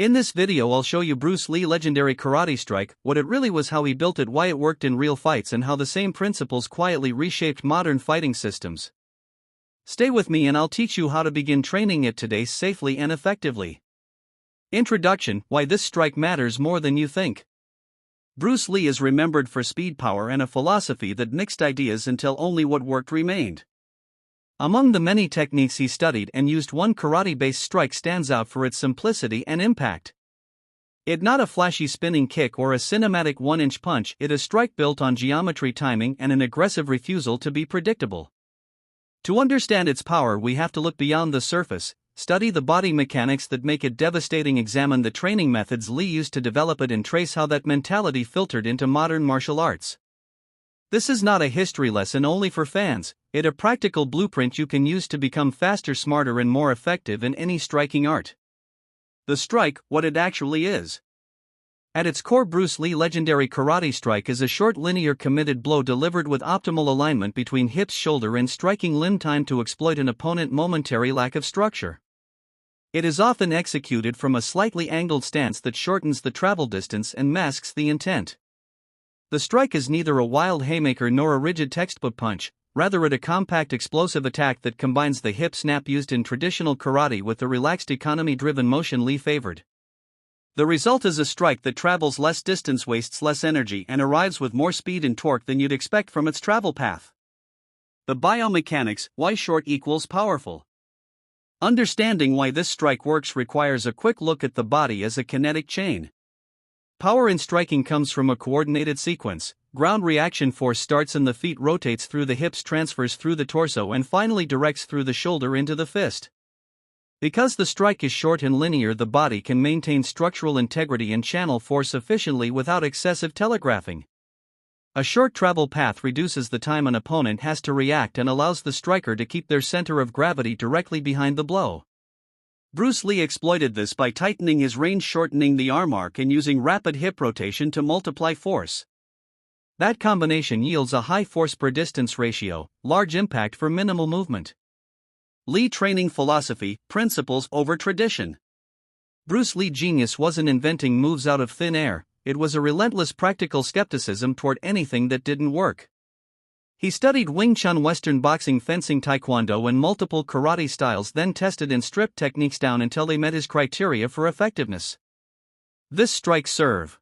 In this video I'll show you Bruce Lee legendary karate strike, what it really was, how he built it, why it worked in real fights, and how the same principles quietly reshaped modern fighting systems. Stay with me and I'll teach you how to begin training it today safely and effectively. Introduction: why this strike matters more than you think. Bruce Lee is remembered for speed, power, and a philosophy that mixed ideas until only what worked remained. Among the many techniques he studied and used, one karate-based strike stands out for its simplicity and impact. It not a flashy spinning kick or a cinematic one-inch punch, it a strike built on geometry, timing, and an aggressive refusal to be predictable. To understand its power we have to look beyond the surface, study the body mechanics that make it devastating, examine the training methods Lee used to develop it, and trace how that mentality filtered into modern martial arts. This is not a history lesson only for fans, it's a practical blueprint you can use to become faster, smarter, and more effective in any striking art. The strike, what it actually is. At its core, Bruce Lee legendary karate strike is a short, linear, committed blow delivered with optimal alignment between hips, shoulder, and striking limb, timed to exploit an opponent's momentary lack of structure. It is often executed from a slightly angled stance that shortens the travel distance and masks the intent. The strike is neither a wild haymaker nor a rigid textbook punch, rather it a compact, explosive attack that combines the hip snap used in traditional karate with the relaxed, economy-driven motion Lee favored. The result is a strike that travels less distance, wastes less energy, and arrives with more speed and torque than you'd expect from its travel path. The biomechanics: why short equals powerful. Understanding why this strike works requires a quick look at the body as a kinetic chain. Power in striking comes from a coordinated sequence. Ground reaction force starts in the feet, rotates through the hips, transfers through the torso, and finally directs through the shoulder into the fist. Because the strike is short and linear, the body can maintain structural integrity and channel force efficiently without excessive telegraphing. A short travel path reduces the time an opponent has to react and allows the striker to keep their center of gravity directly behind the blow. Bruce Lee exploited this by tightening his range, shortening the arm arc, and using rapid hip rotation to multiply force. That combination yields a high force per distance ratio, large impact for minimal movement. Lee training philosophy: principles over tradition. Bruce Lee's genius wasn't inventing moves out of thin air, it was a relentless practical skepticism toward anything that didn't work. He studied Wing Chun, Western boxing, fencing, Taekwondo, and multiple karate styles, then tested and stripped techniques down until they met his criteria for effectiveness. This strike served